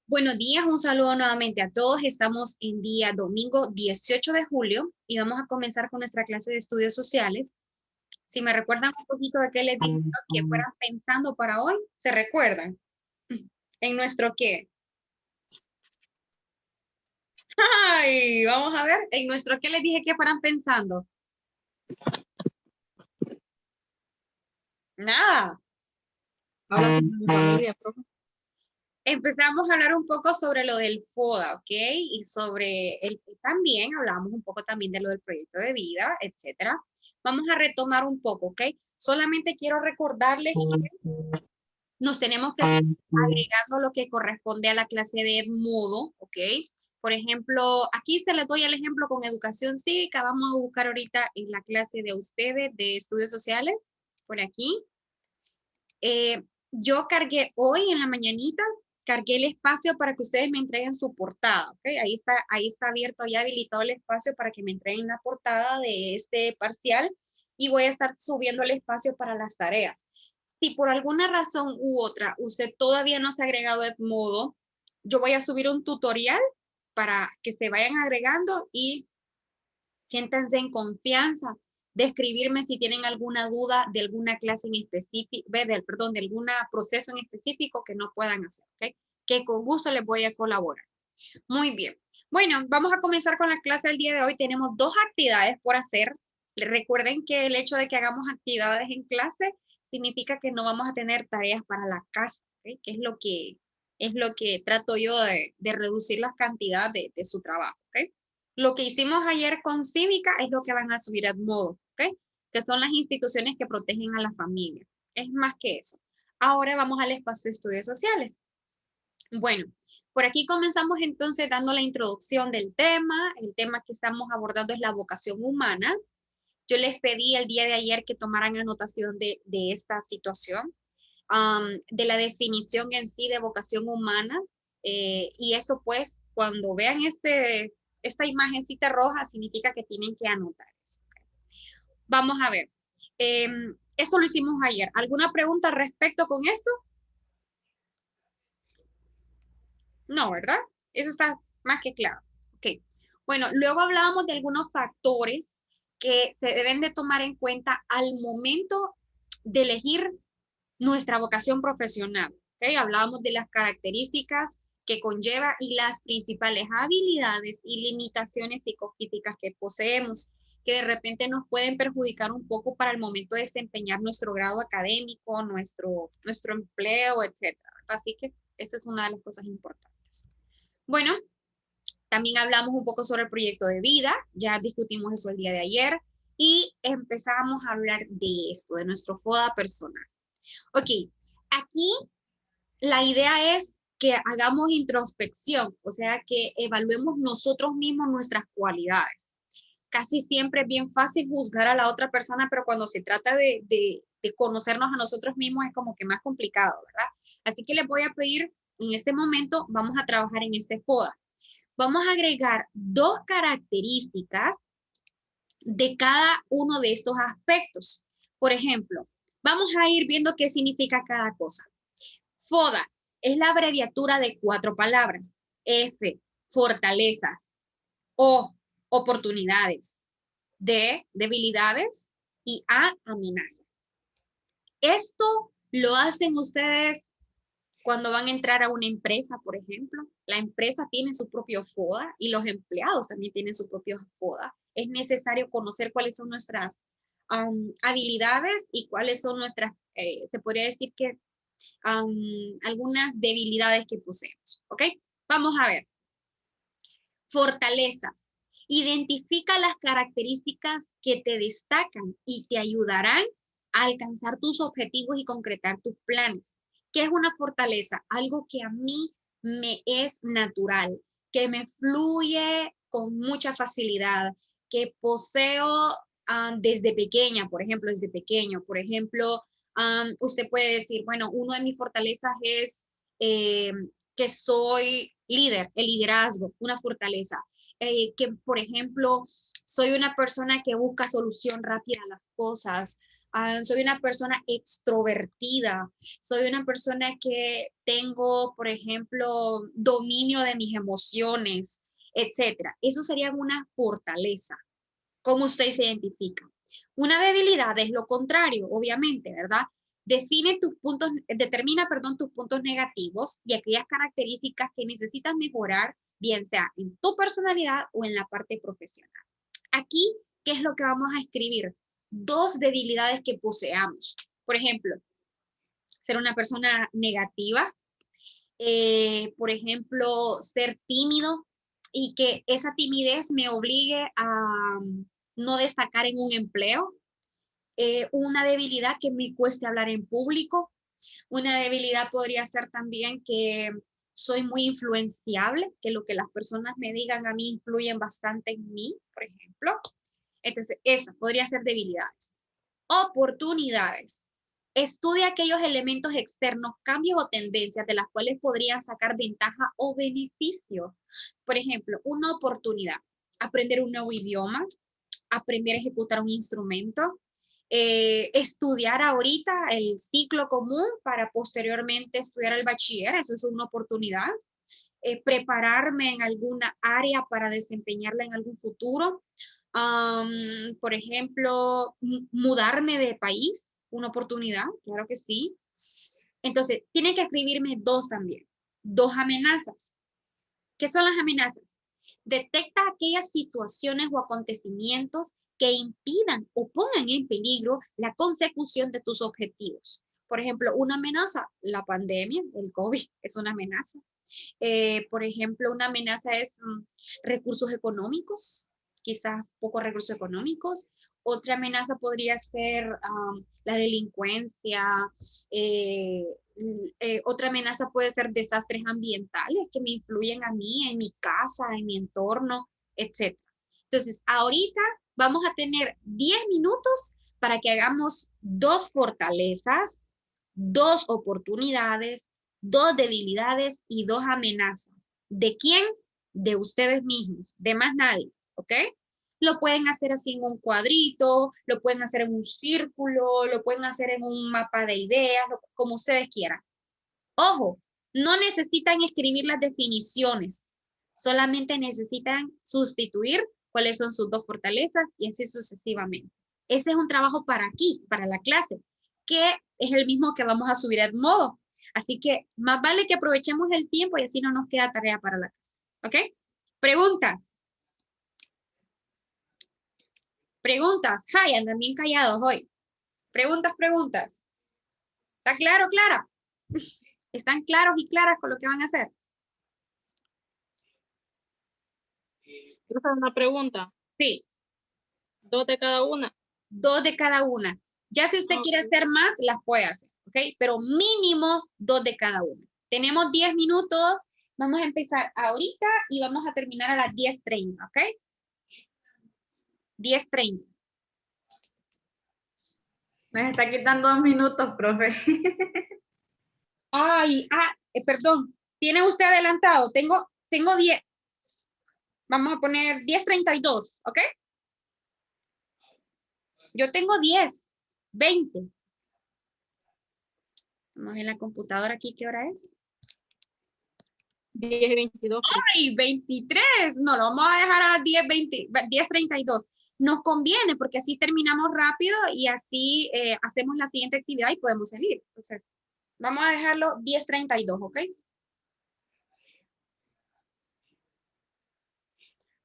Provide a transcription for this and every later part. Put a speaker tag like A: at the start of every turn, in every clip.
A: Buenos días, un saludo nuevamente a todos. Estamos en día domingo 18 de julio y vamos a comenzar con nuestra clase de estudios sociales. Si me recuerdan un poquito de qué les dije que fueran pensando para hoy, ¿se recuerdan? ¿En nuestro qué? Ay, vamos a ver, en nuestro qué les dije que fueran pensando. Nada.
B: Habla sobre mi familia, profe.
A: Empezamos a hablar un poco sobre lo del FODA, ¿ok? Y sobre también hablamos un poco también de lo del proyecto de vida, etcétera. Vamos a retomar un poco, ¿ok? Solamente quiero recordarles que nos tenemos que estar agregando lo que corresponde a la clase de Edmodo, ¿ok? Por ejemplo, aquí se les doy el ejemplo con educación cívica. Vamos a buscar ahorita en la clase de ustedes de estudios sociales, por aquí. Yo cargué hoy en la mañanita, cargué el espacio para que ustedes me entreguen su portada, ¿ok? Ahí está abierto y habilitado el espacio para que me entreguen la portada de este parcial y voy a estar subiendo el espacio para las tareas. Si por alguna razón u otra usted todavía no se ha agregado a Edmodo, yo voy a subir un tutorial para que se vayan agregando y siéntanse en confianza de escribirme si tienen alguna duda de alguna clase en específico, perdón, de algún proceso en específico que no puedan hacer, ¿ok? Que con gusto les voy a colaborar. Muy bien. Bueno, vamos a comenzar con la clase del día de hoy. Tenemos dos actividades por hacer. Recuerden que el hecho de que hagamos actividades en clase significa que no vamos a tener tareas para la casa, ¿ok? Que es lo que trato yo de reducir las cantidades de su trabajo, ¿ok? Lo que hicimos ayer con Cívica es lo que van a subir a Edmodo, ¿ok? Que son las instituciones que protegen a la familia. Es más que eso. Ahora vamos al espacio de estudios sociales. Bueno, por aquí comenzamos entonces dando la introducción del tema. El tema que estamos abordando es la vocación humana. Yo les pedí el día de ayer que tomaran anotación de esta situación, de la definición en sí de vocación humana. Y esto pues, cuando vean esta imagencita roja, significa que tienen que anotar eso. Vamos a ver. Esto lo hicimos ayer. ¿Alguna pregunta respecto con esto? No, ¿verdad? Eso está más que claro. Ok. Bueno, luego hablábamos de algunos factores que se deben de tomar en cuenta al momento de elegir nuestra vocación profesional. ¿Ok? Hablábamos de las características que conlleva y las principales habilidades y limitaciones psicofísicas que poseemos, que de repente nos pueden perjudicar un poco para el momento de desempeñar nuestro grado académico, nuestro empleo, etcétera. Así que esa es una de las cosas importantes. Bueno, también hablamos un poco sobre el proyecto de vida, ya discutimos eso el día de ayer y empezamos a hablar de esto, de nuestro FODA personal. Ok, aquí la idea es que hagamos introspección, o sea, que evaluemos nosotros mismos nuestras cualidades. Casi siempre es bien fácil juzgar a la otra persona, pero cuando se trata de conocernos a nosotros mismos es como que más complicado, ¿verdad? Así que les voy a pedir, en este momento, vamos a trabajar en este FODA. Vamos a agregar dos características de cada uno de estos aspectos. Por ejemplo, vamos a ir viendo qué significa cada cosa. FODA es la abreviatura de 4 palabras. F, fortalezas. O, oportunidades. D, debilidades. Y A, amenazas. Esto lo hacen ustedes cuando van a entrar a una empresa, por ejemplo. La empresa tiene su propio FODA y los empleados también tienen su propio FODA. Es necesario conocer cuáles son nuestras habilidades y cuáles son nuestras, se podría decir que algunas debilidades que poseemos. ¿Ok? Vamos a ver. Fortalezas. Identifica las características que te destacan y te ayudarán a alcanzar tus objetivos y concretar tus planes. ¿Qué es una fortaleza? Algo que a mí me es natural, que me fluye con mucha facilidad, que poseo desde pequeña, por ejemplo, desde pequeño. Por ejemplo, usted puede decir, bueno, uno de mis fortalezas es eh, que soy líder, el liderazgo, una fortaleza. Que, por ejemplo, soy una persona que busca solución rápida a las cosas, soy una persona extrovertida, soy una persona que tengo, por ejemplo, dominio de mis emociones, etcétera. Eso sería una fortaleza. ¿Cómo usted se identifica? Una debilidad es lo contrario, obviamente, ¿verdad? Determina, perdón, tus puntos negativos y aquellas características que necesitas mejorar, bien sea en tu personalidad o en la parte profesional. Aquí, ¿qué es lo que vamos a escribir? Dos debilidades que poseamos. Por ejemplo, ser una persona negativa, por ejemplo, ser tímido y que esa timidez me obligue a no destacar en un empleo, una debilidad que me cueste hablar en público, una debilidad podría ser también que soy muy influenciable, que lo que las personas me digan a mí influyen bastante en mí, por ejemplo. Entonces, esas podría ser debilidades. Oportunidades. Estudia aquellos elementos externos, cambios o tendencias de las cuales podrían sacar ventaja o beneficio. Por ejemplo, una oportunidad, aprender un nuevo idioma, aprender a ejecutar un instrumento, estudiar ahorita el ciclo común para posteriormente estudiar el bachiller, eso es una oportunidad. Prepararme en alguna área para desempeñarla en algún futuro. Por ejemplo, mudarme de país, una oportunidad, claro que sí. Entonces, tienen que escribirme dos también, dos amenazas. ¿Qué son las amenazas? Detecta aquellas situaciones o acontecimientos que impidan o pongan en peligro la consecución de tus objetivos. Por ejemplo, una amenaza, la pandemia, el COVID, es una amenaza. Por ejemplo, una amenaza es recursos económicos, quizás pocos recursos económicos. Otra amenaza podría ser la delincuencia. eh, Otra amenaza puede ser desastres ambientales que me influyen a mí, en mi casa, en mi entorno, etc. Entonces, ahorita vamos a tener 10 minutos para que hagamos dos fortalezas, dos oportunidades, dos debilidades y dos amenazas. ¿De quién? De ustedes mismos, de más nadie, ¿ok? Lo pueden hacer así en un cuadrito, lo pueden hacer en un círculo, lo pueden hacer en un mapa de ideas, como ustedes quieran. Ojo, no necesitan escribir las definiciones, solamente necesitan sustituir cuáles son sus dos fortalezas y así sucesivamente. Ese es un trabajo para aquí, para la clase, que es el mismo que vamos a subir a Edmodo. Así que más vale que aprovechemos el tiempo y así no nos queda tarea para la clase. ¿Ok? Preguntas. Preguntas. Ay, andan bien callados hoy. Preguntas, preguntas. ¿Está claro, Clara? ¿Están claros y claras con lo que van a hacer?
B: Quiero hacer una pregunta.
A: Sí.
B: Dos de cada una.
A: Dos de cada una. Ya si usted quiere hacer más, las puede hacer, ¿ok? Pero mínimo dos de cada una. Tenemos 10 minutos, vamos a empezar ahorita y vamos a terminar a las 10:30, ¿ok? 10:30.
C: Nos está quitando 2 minutos, profe.
A: Ay, perdón, tiene usted adelantado, tengo 10. Vamos a poner 10:32, ¿ok? Yo tengo 10, 20. Vamos en la computadora aquí, ¿qué hora es?
B: 10:22.
A: ¡Ay, 23! No, lo vamos a dejar a 10:32. Nos conviene porque así terminamos rápido y así hacemos la siguiente actividad y podemos salir. Entonces, vamos a dejarlo 10:32, ¿ok?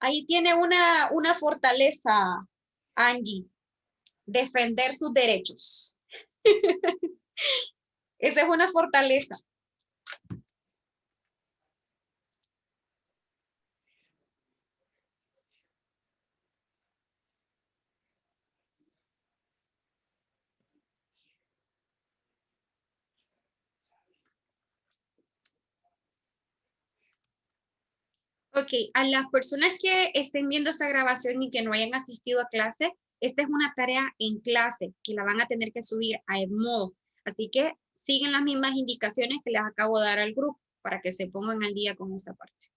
A: Ahí tiene una fortaleza, Angie, defender sus derechos. Esa es una fortaleza. Ok, a las personas que estén viendo esta grabación y que no hayan asistido a clase, esta es una tarea en clase que la van a tener que subir a Edmodo. Así que siguen las mismas indicaciones que les acabo de dar al grupo para que se pongan al día con esta parte.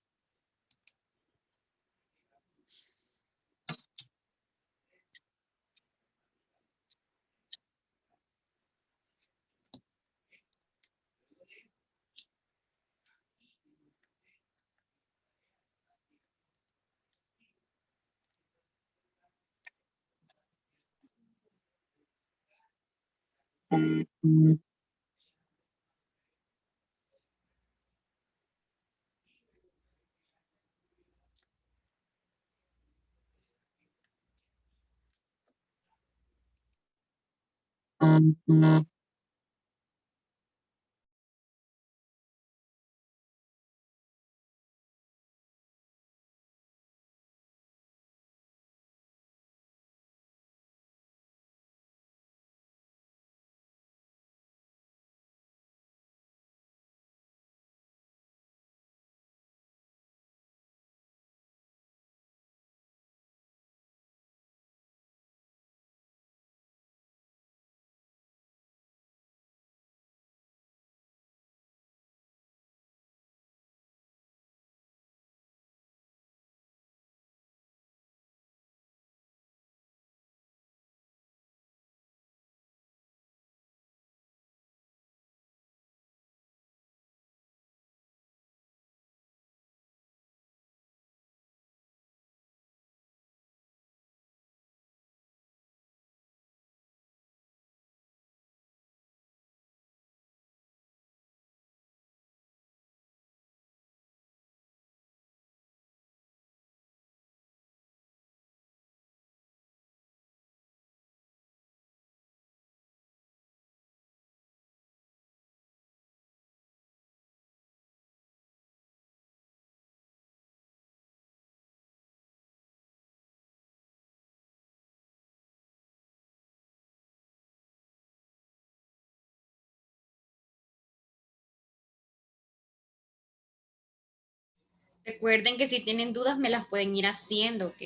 A: Recuerden que si tienen dudas me las pueden ir haciendo, ¿ok?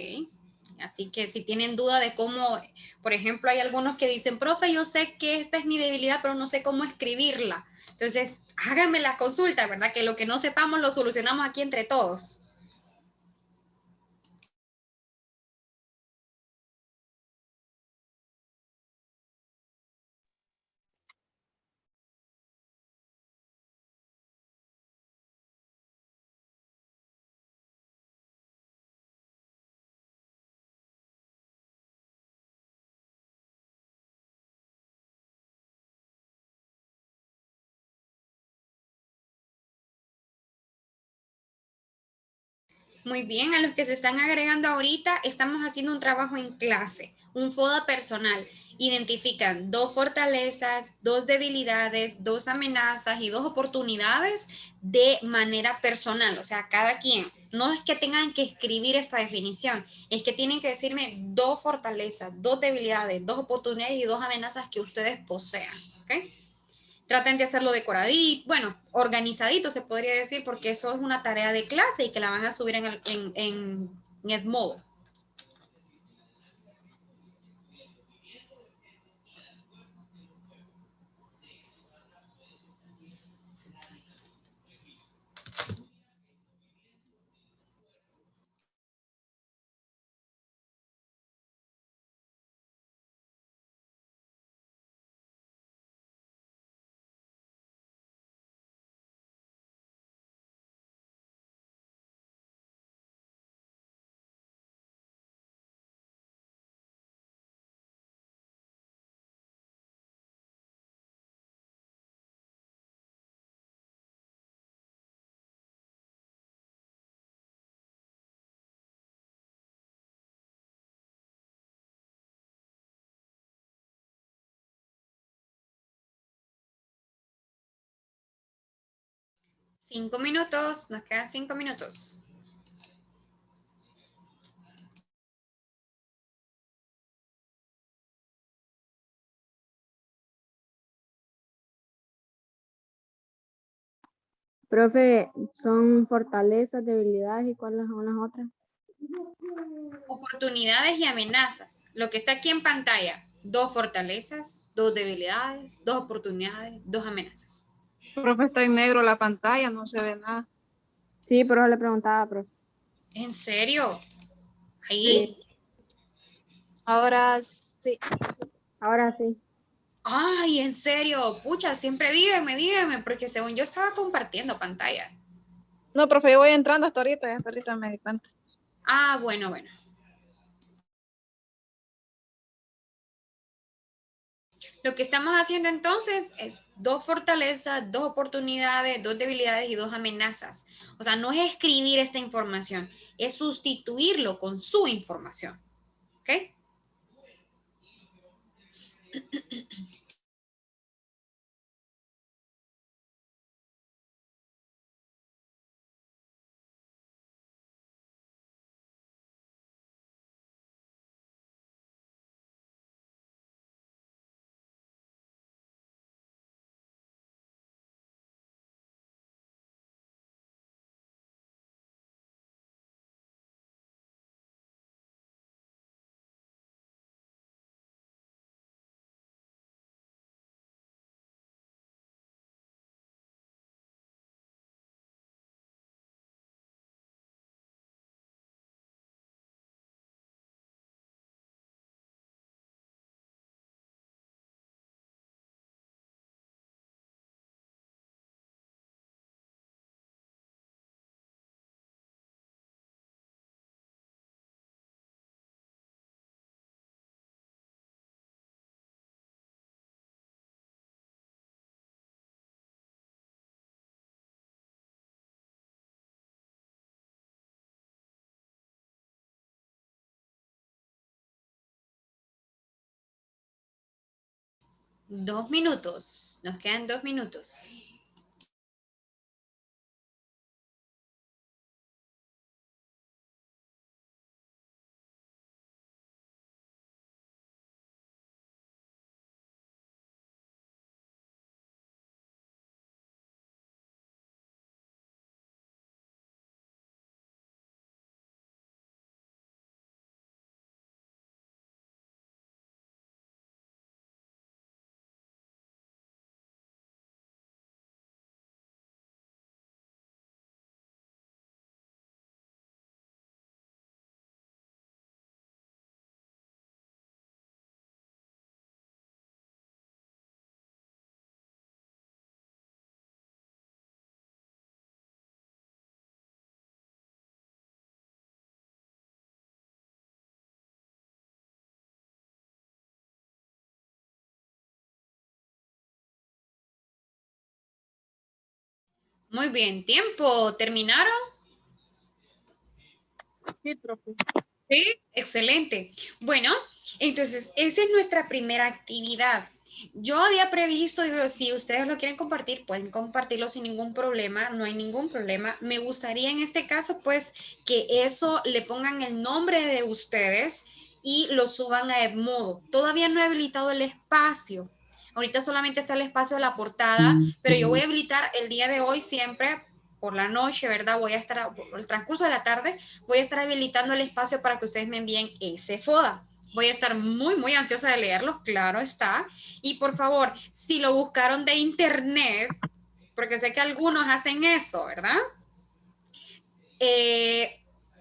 A: Así que si tienen duda de cómo, por ejemplo, hay algunos que dicen, profe, yo sé que esta es mi debilidad, pero no sé cómo escribirla. Entonces, háganme la consulta, ¿verdad? Que lo que no sepamos lo solucionamos aquí entre todos. Muy bien, a los que se están agregando ahorita, estamos haciendo un trabajo en clase, un FODA personal. Identifican 2 fortalezas, 2 debilidades, 2 amenazas y 2 oportunidades de manera personal, o sea, cada quien. No es que tengan que escribir esta definición, es que tienen que decirme 2 fortalezas, 2 debilidades, 2 oportunidades y 2 amenazas que ustedes posean, ¿ok? Traten de hacerlo decoradito, bueno, organizadito se podría decir, porque eso es una tarea de clase y que la van a subir en Edmodo. Cinco minutos, nos quedan 5 minutos.
D: Profe, ¿son fortalezas, debilidades y cuáles son las otras?
A: Oportunidades y amenazas. Lo que está aquí en pantalla, 2 fortalezas, 2 debilidades, 2 oportunidades, 2 amenazas.
B: Profe, está en negro la pantalla, no se ve nada.
D: Sí, pero le preguntaba, profe.
A: ¿En serio? ¿Ahí?
D: Sí.
B: Ahora sí.
D: Ahora sí.
A: Ay, en serio, pucha, siempre dígame, porque según yo estaba compartiendo pantalla.
B: No, profe, yo voy entrando hasta ahorita me di cuenta.
A: Ah, bueno. Lo que estamos haciendo entonces es 2 fortalezas, 2 oportunidades, 2 debilidades y 2 amenazas. O sea, no es escribir esta información, es sustituirlo con su información. ¿Ok? Dos minutos. Nos quedan 2 minutos. Muy bien, tiempo. ¿Terminaron?
B: Sí, profe.
A: Sí, excelente. Bueno, entonces, esa es nuestra primera actividad. Yo había previsto, digo, si ustedes lo quieren compartir, pueden compartirlo sin ningún problema, no hay ningún problema. Me gustaría en este caso, pues, que eso le pongan el nombre de ustedes y lo suban a Edmodo. Todavía no he habilitado el espacio. Ahorita solamente está el espacio de la portada, pero yo voy a habilitar el día de hoy siempre por la noche, ¿verdad? Voy a estar, por el transcurso de la tarde, voy a estar habilitando el espacio para que ustedes me envíen ese FODA. Voy a estar muy, muy ansiosa de leerlos, claro está. Y por favor, si lo buscaron de internet, porque sé que algunos hacen eso, ¿verdad?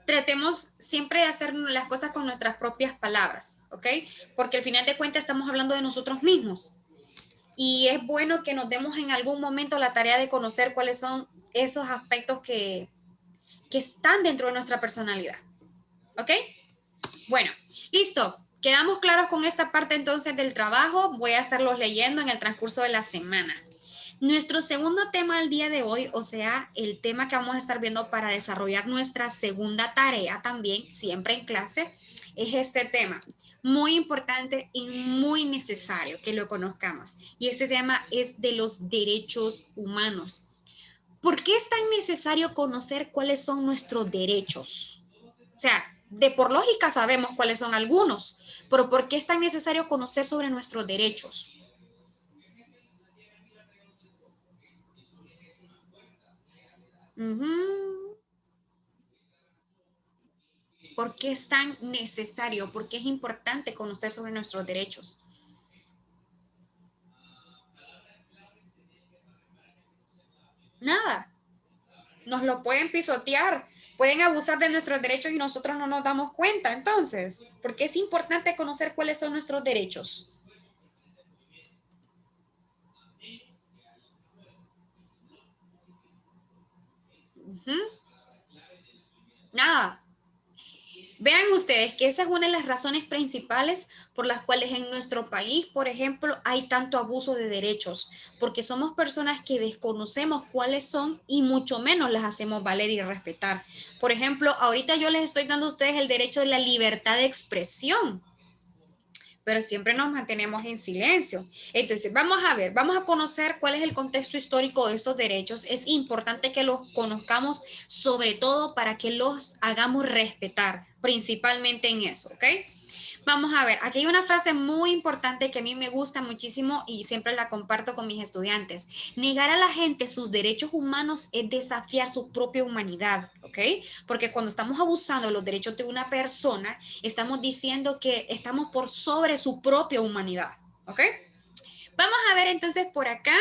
A: Tratemos siempre de hacer las cosas con nuestras propias palabras, ¿ok? Porque al final de cuentas estamos hablando de nosotros mismos. Y es bueno que nos demos en algún momento la tarea de conocer cuáles son esos aspectos que están dentro de nuestra personalidad. ¿Ok? Bueno, listo. Quedamos claros con esta parte entonces del trabajo. Voy a estarlos leyendo en el transcurso de la semana. Nuestro segundo tema al día de hoy, o sea, el tema que vamos a estar viendo para desarrollar nuestra segunda tarea también, siempre en clase, es este tema. Muy importante y muy necesario que lo conozcamos. Y este tema es de los derechos humanos. ¿Por qué es tan necesario conocer cuáles son nuestros derechos? O sea, de por lógica sabemos cuáles son algunos, pero ¿por qué es tan necesario conocer sobre nuestros derechos? ¿Por qué es tan necesario? ¿Por qué es importante conocer sobre nuestros derechos? Nada. Nos lo pueden pisotear, pueden abusar de nuestros derechos y nosotros no nos damos cuenta. Entonces, ¿por qué es importante conocer cuáles son nuestros derechos? Nada. Vean ustedes que esa es una de las razones principales por las cuales en nuestro país, por ejemplo, hay tanto abuso de derechos, porque somos personas que desconocemos cuáles son y mucho menos las hacemos valer y respetar. Por ejemplo, ahorita yo les estoy dando a ustedes el derecho de la libertad de expresión, pero siempre nos mantenemos en silencio. Entonces, vamos a ver, vamos a conocer cuál es el contexto histórico de estos derechos. Es importante que los conozcamos, sobre todo para que los hagamos respetar, principalmente en eso, ¿ok? Vamos a ver, aquí hay una frase muy importante que a mí me gusta muchísimo y siempre la comparto con mis estudiantes. Negar a la gente sus derechos humanos es desafiar su propia humanidad, ¿ok? Porque cuando estamos abusando de los derechos de una persona, estamos diciendo que estamos por sobre su propia humanidad, ¿ok? Vamos a ver entonces por acá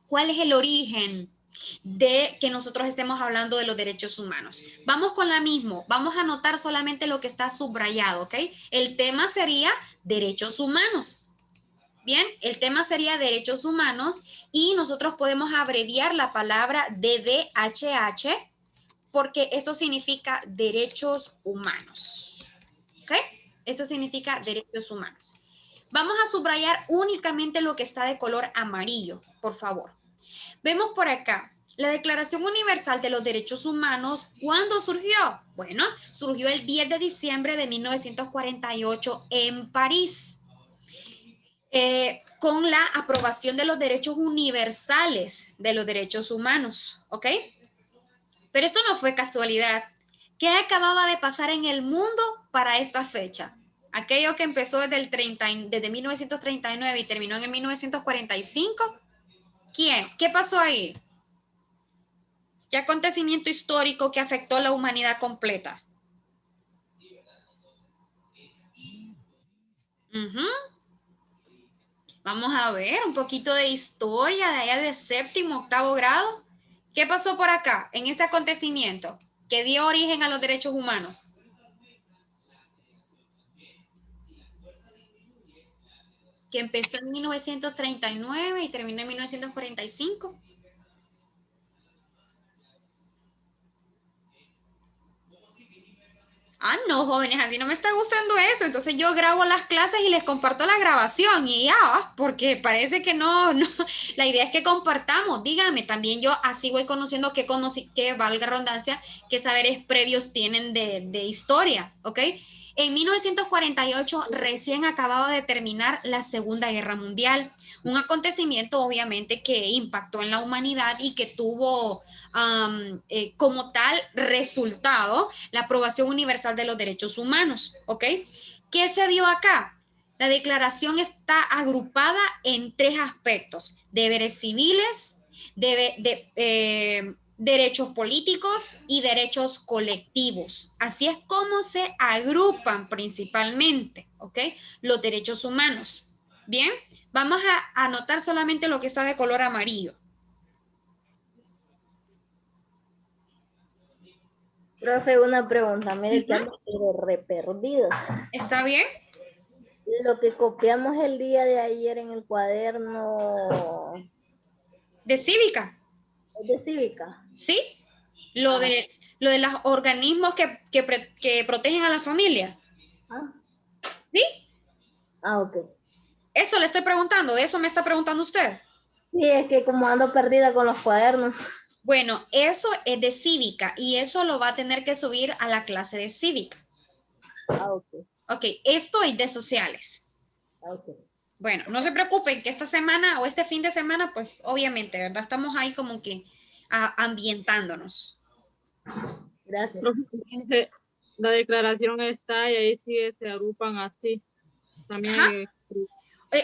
A: cuál es el origen de que nosotros estemos hablando de los derechos humanos. Vamos con la misma, vamos a anotar solamente lo que está subrayado, ¿ok? El tema sería derechos humanos. Bien, el tema sería derechos humanos y nosotros podemos abreviar la palabra DDHH porque esto significa derechos humanos, ¿ok? Esto significa derechos humanos. Vamos a subrayar únicamente lo que está de color amarillo, por favor. Vemos por acá, la Declaración Universal de los Derechos Humanos, ¿cuándo surgió? Bueno, surgió el 10 de diciembre de 1948 en París, con la aprobación de los derechos universales de los derechos humanos, ¿ok? Pero esto no fue casualidad. ¿Qué acababa de pasar en el mundo para esta fecha? Aquello que empezó desde 1939 y terminó en el 1945. ¿Quién? ¿Qué pasó ahí? ¿Qué acontecimiento histórico que afectó a la humanidad completa? Vamos a ver un poquito de historia de allá de séptimo, octavo grado. ¿Qué pasó por acá en este acontecimiento que dio origen a los derechos humanos? Que empezó en 1939 y terminó en 1945. Ah, no, jóvenes, así no me está gustando eso. Entonces yo grabo las clases y les comparto la grabación y ya, porque parece que no, la idea es que compartamos. Díganme, también yo así voy conociendo que valga redundancia, qué saberes previos tienen de historia, ¿ok? En 1948 recién acababa de terminar la Segunda Guerra Mundial, un acontecimiento obviamente que impactó en la humanidad y que tuvo como tal resultado la aprobación universal de los derechos humanos, ¿ok? ¿Qué se dio acá? La declaración está agrupada en tres aspectos: deberes civiles, derechos políticos y derechos colectivos. Así es como se agrupan principalmente, ¿ok? Los derechos humanos. Bien, vamos a anotar solamente lo que está de color amarillo.
E: Profe, una pregunta, mire que ando re perdido.
A: ¿Está bien?
E: Lo que copiamos el día de ayer en el cuaderno
A: ¿De cívica?
E: de cívica.
A: ¿Sí? Lo de los organismos que protegen a la familia.
E: Ah,
A: ¿Sí?
E: ok.
A: Eso le estoy preguntando, ¿de eso me está preguntando usted?
E: Sí, es que como ando perdida con los cuadernos.
A: Bueno, eso es de cívica y eso lo va a tener que subir a la clase de cívica.
E: Ah, ok.
A: Ok, esto es de sociales.
E: Ah, ok.
A: Bueno, no se preocupen que esta semana o este fin de semana, pues obviamente, ¿verdad? Estamos ahí como que ambientándonos.
E: Gracias.
B: Profe, la declaración está y ahí sí se agrupan así. También
A: Ajá.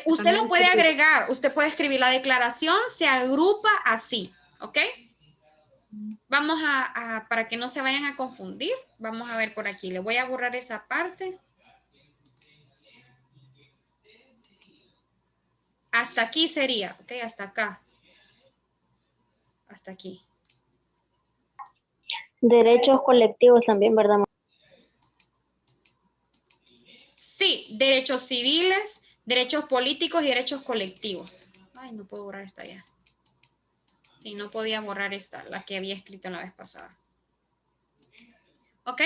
A: Usted
B: también
A: lo puede agregar, usted puede escribir la declaración, se agrupa así, ¿ok? Vamos para que no se vayan a confundir, vamos a ver por aquí, le voy a borrar esa parte. Hasta aquí sería, ¿ok? Hasta acá. Hasta aquí.
D: Derechos colectivos también, ¿verdad?
A: Sí, derechos civiles, derechos políticos y derechos colectivos. Ay, no puedo borrar esta ya. Sí, no podía borrar esta, la que había escrito la vez pasada. ¿Ok?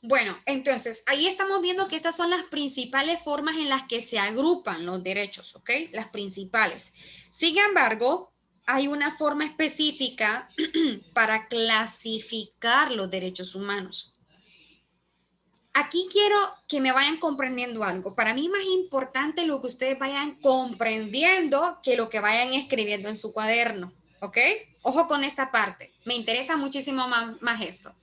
A: Bueno, entonces, ahí estamos viendo que estas son las principales formas en las que se agrupan los derechos, ¿ok? Las principales. Sin embargo, hay una forma específica para clasificar los derechos humanos. Aquí quiero que me vayan comprendiendo algo. Para mí es más importante lo que ustedes vayan comprendiendo que lo que vayan escribiendo en su cuaderno, ¿ok? Ojo con esta parte. Me interesa muchísimo más esto.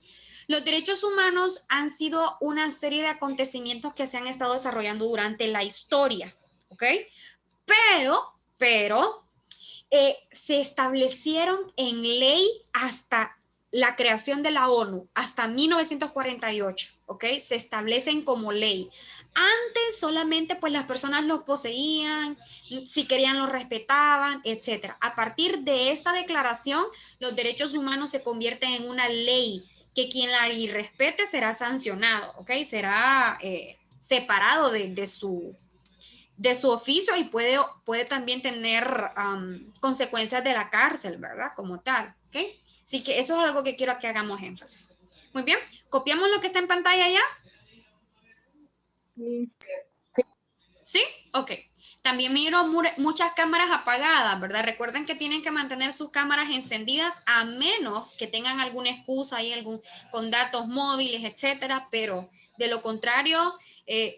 A: Los derechos humanos han sido una serie de acontecimientos que se han estado desarrollando durante la historia, ¿ok? Pero se establecieron en ley hasta la creación de la ONU, hasta 1948, ¿ok? Se establecen como ley. Antes solamente pues las personas los poseían, si querían los respetaban, etc. A partir de esta declaración, los derechos humanos se convierten en una ley que quien la irrespete será sancionado, ¿ok? Será separado de su oficio y puede también tener consecuencias de la cárcel, ¿verdad? Como tal, ¿ok? Así que eso es algo que quiero que hagamos énfasis. Muy bien, ¿copiamos lo que está en pantalla ya? ¿Sí? Ok. También miro muchas cámaras apagadas, ¿verdad? Recuerden que tienen que mantener sus cámaras encendidas a menos que tengan alguna excusa ahí, con datos móviles, etcétera, pero de lo contrario,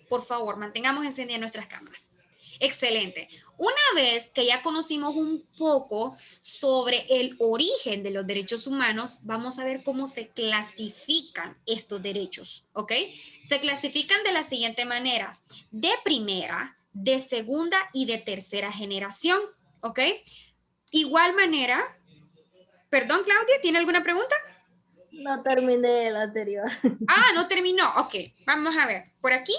A: por favor, mantengamos encendidas nuestras cámaras. Excelente. Una vez que ya conocimos un poco sobre el origen de los derechos humanos, vamos a ver cómo se clasifican estos derechos, ¿ok? Se clasifican de la siguiente manera: de primera, de segunda y de tercera generación, ¿ok? Igual manera, perdón, Claudia, ¿tiene alguna pregunta?
E: No terminé el anterior.
A: Ah, no terminó. Ok, vamos a ver. Por aquí.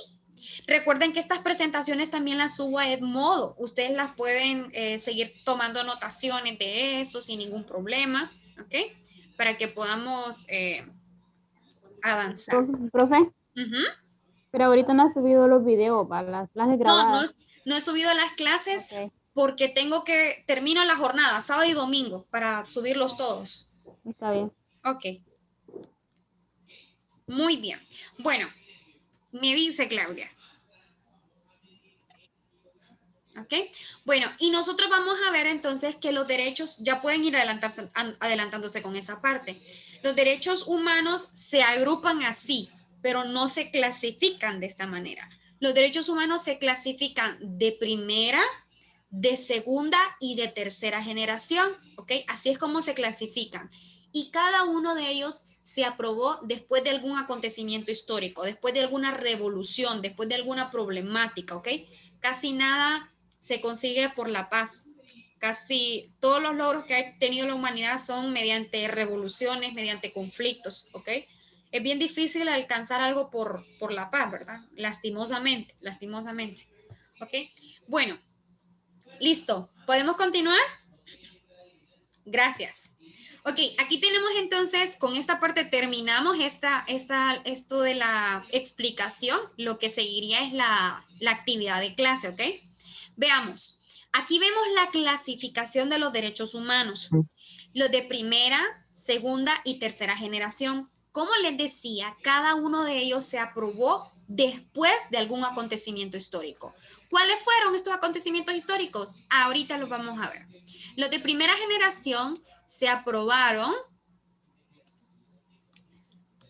A: Recuerden que estas presentaciones también las subo a Edmodo. Ustedes las pueden seguir tomando anotaciones de esto sin ningún problema, ¿ok? Para que podamos avanzar.
D: Profe,
A: Uh-huh.
D: pero ahorita no has subido los videos para las clases grabadas.
A: No he subido las clases porque termino la jornada, sábado y domingo, para subirlos todos.
D: Está bien.
A: Ok. Muy bien. Bueno, me dice Claudia. ¿Ok? Bueno, y nosotros vamos a ver entonces que los derechos, ya pueden ir adelantándose con esa parte. Los derechos humanos se agrupan así, pero no se clasifican de esta manera. Los derechos humanos se clasifican de primera, de segunda y de tercera generación, ¿ok? Así es como se clasifican. Y cada uno de ellos se aprobó después de algún acontecimiento histórico, después de alguna revolución, después de alguna problemática, ¿ok? Casi nada se consigue por la paz. Casi todos los logros que ha tenido la humanidad son mediante revoluciones, mediante conflictos, ¿ok? Es bien difícil alcanzar algo por la paz, ¿verdad? Lastimosamente, ¿ok? Bueno, listo. ¿Podemos continuar? Gracias. Ok, aquí tenemos entonces, con esta parte terminamos esto de la explicación. Lo que seguiría es la actividad de clase, ¿ok? Veamos. Aquí vemos la clasificación de los derechos humanos. Los de primera, segunda y tercera generación. Como les decía, cada uno de ellos se aprobó después de algún acontecimiento histórico. ¿Cuáles fueron estos acontecimientos históricos? Ahorita los vamos a ver. Los de primera generación se aprobaron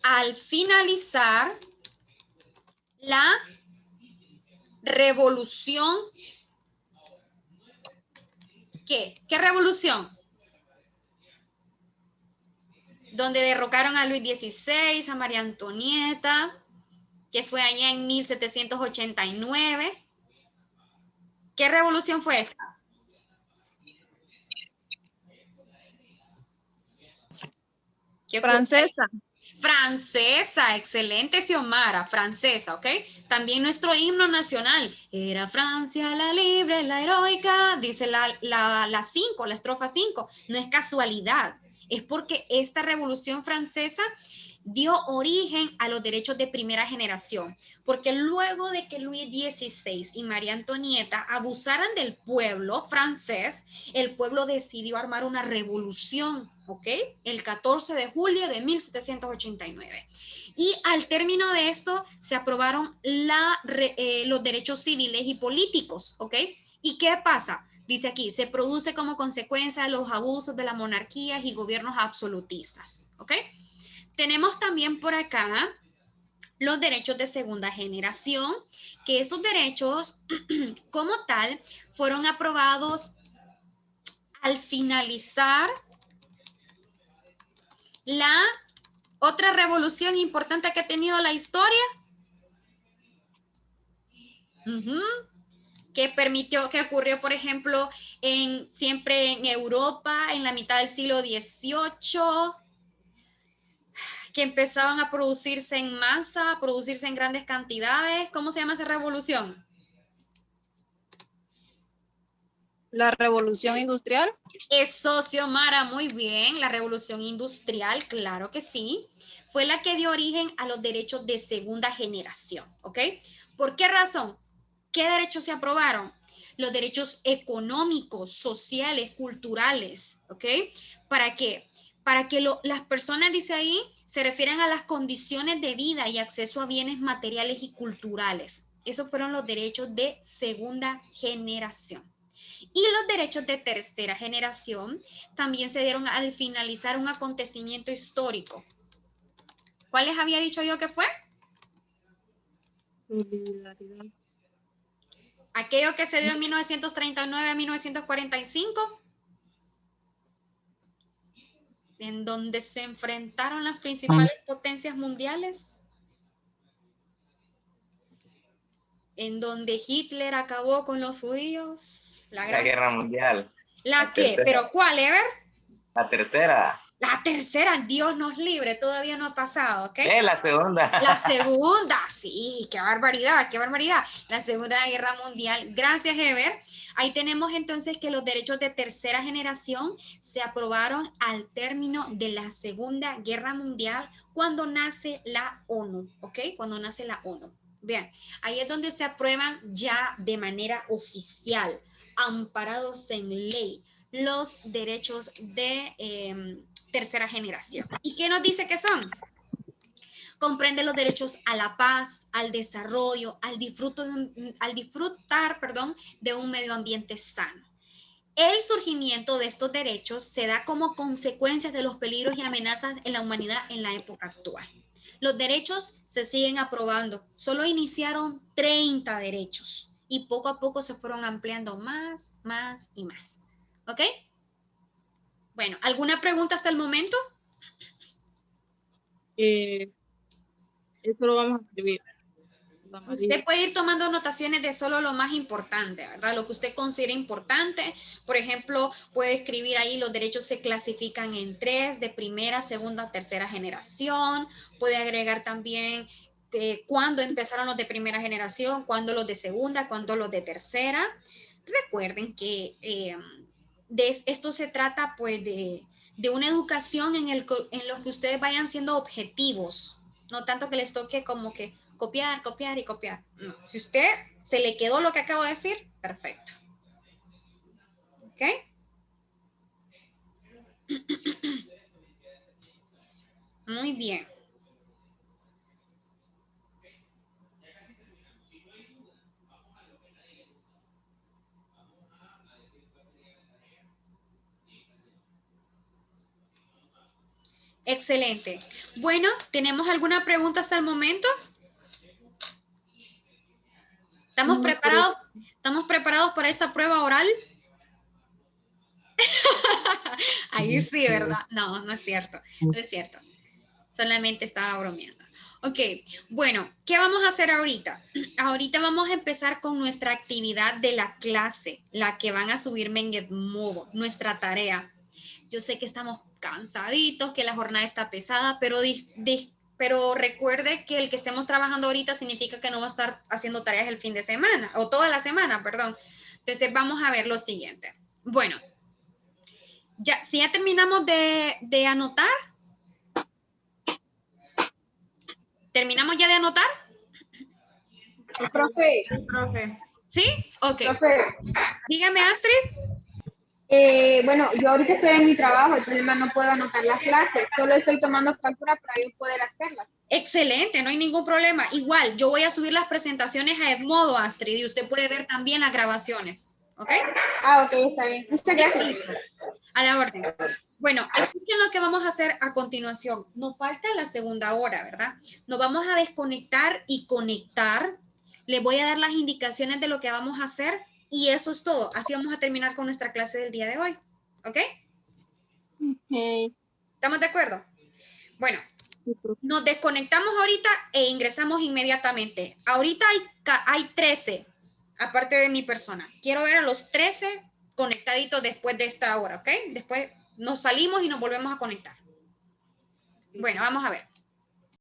A: al finalizar la revolución. ¿Qué revolución? Donde derrocaron a Luis XVI, a María Antonieta, que fue allá en 1789. ¿Qué revolución fue esta?
B: Francesa.
A: Francesa, excelente, Xiomara, francesa, ¿ok? También nuestro himno nacional, era Francia la libre, la heroica, dice la estrofa 5, no es casualidad, es porque esta revolución francesa dio origen a los derechos de primera generación, porque luego de que Luis XVI y María Antonieta abusaran del pueblo francés, el pueblo decidió armar una revolución, ¿ok? El 14 de julio de 1789. Y al término de esto se aprobaron los derechos civiles y políticos, ¿ok? ¿Y qué pasa? Dice aquí, se produce como consecuencia de los abusos de las monarquías y gobiernos absolutistas, ¿ok? Tenemos también por acá los derechos de segunda generación, que esos derechos como tal fueron aprobados al finalizar la otra revolución importante que ha tenido la historia, que permitió, que ocurrió, por ejemplo, siempre en Europa, en la mitad del siglo XVIII, que empezaban a producirse en masa, a producirse en grandes cantidades. ¿Cómo se llama esa revolución?
F: La revolución industrial.
A: Eso, Xiomara, muy bien. La revolución industrial, claro que sí. Fue la que dio origen a los derechos de segunda generación, ¿ok? ¿Por qué razón? ¿Qué derechos se aprobaron? Los derechos económicos, sociales, culturales, ¿ok? ¿Para qué? Para que las personas, dice ahí, se refieren a las condiciones de vida y acceso a bienes materiales y culturales. Esos fueron los derechos de segunda generación. Y los derechos de tercera generación también se dieron al finalizar un acontecimiento histórico. ¿Cuál les había dicho yo que fue?
B: Solidaridad.
A: Aquello que se dio en 1939 a 1945, en donde se enfrentaron las principales potencias mundiales, en donde Hitler acabó con los judíos.
G: La guerra mundial.
A: ¿La qué? ¿Pero cuál, Ever?
G: La tercera.
A: La tercera, Dios nos libre, todavía no ha pasado, ¿ok?
G: La segunda.
A: La segunda, sí, qué barbaridad, qué barbaridad. La Segunda Guerra Mundial. Gracias, Ever. Ahí tenemos entonces que los derechos de tercera generación se aprobaron al término de la Segunda Guerra Mundial cuando nace la ONU, ¿ok? Cuando nace la ONU. Bien, ahí es donde se aprueban ya de manera oficial, amparados en ley, los derechos de tercera generación. ¿Y qué nos dice que son? Comprende los derechos a la paz, al desarrollo, al disfrutar de un medio ambiente sano. El surgimiento de estos derechos se da como consecuencia de los peligros y amenazas en la humanidad en la época actual. Los derechos se siguen aprobando. Solo iniciaron 30 derechos y poco a poco se fueron ampliando más y más. ¿Ok? Bueno, ¿alguna pregunta hasta el momento?
B: Eso lo vamos a escribir.
A: Usted puede ir tomando anotaciones de solo lo más importante, ¿verdad? Lo que usted considere importante. Por ejemplo, puede escribir ahí los derechos se clasifican en 3, de primera, segunda, tercera generación. Puede agregar también cuándo empezaron los de primera generación, cuándo los de segunda, cuándo los de tercera. Recuerden que de esto se trata pues de una educación en los que ustedes vayan siendo objetivos, no tanto que les toque como que copiar y copiar. No, si usted se le quedó lo que acabo de decir, perfecto. ¿Ok? Muy bien. Excelente. Bueno, ¿tenemos alguna pregunta hasta el momento? ¿Estamos preparados? ¿Estamos preparados para esa prueba oral? Ahí sí, ¿verdad? No, no es cierto. No es cierto. Solamente estaba bromeando. Ok, bueno, ¿qué vamos a hacer ahorita? Ahorita vamos a empezar con nuestra actividad de la clase, la que van a subirme en Edmodo, nuestra tarea. Yo sé que estamos cansaditos, que la jornada está pesada, pero recuerde que el que estemos trabajando ahorita significa que no va a estar haciendo tareas el fin de semana, o toda la semana, perdón. Entonces vamos a ver lo siguiente. Bueno, si ya terminamos de anotar. ¿Terminamos ya de anotar?
H: Profe,
A: ¿Sí? Ok.
H: profe,
A: Dígame, Astrid.
H: bueno, yo ahorita estoy en mi trabajo, el problema no puedo anotar las clases, solo estoy tomando captura para yo poder hacerlas.
A: Excelente, no hay ningún problema. Igual, yo voy a subir las presentaciones a Edmodo, Astrid, y usted puede ver también las grabaciones. ¿Ok?
H: Ah, ok, está bien. Muchas gracias.
A: Listo. A la orden. Bueno, escuchen lo que vamos a hacer a continuación. Nos falta la segunda hora, ¿verdad? Nos vamos a desconectar y conectar. Les voy a dar las indicaciones de lo que vamos a hacer y eso es todo. Así vamos a terminar con nuestra clase del día de hoy. ¿Ok?
B: Ok.
A: ¿Estamos de acuerdo? Bueno, nos desconectamos ahorita e ingresamos inmediatamente. Ahorita hay 13, aparte de mi persona. Quiero ver a los 13 conectaditos después de esta hora, ¿ok? Después nos salimos y nos volvemos a conectar. Bueno, vamos a ver.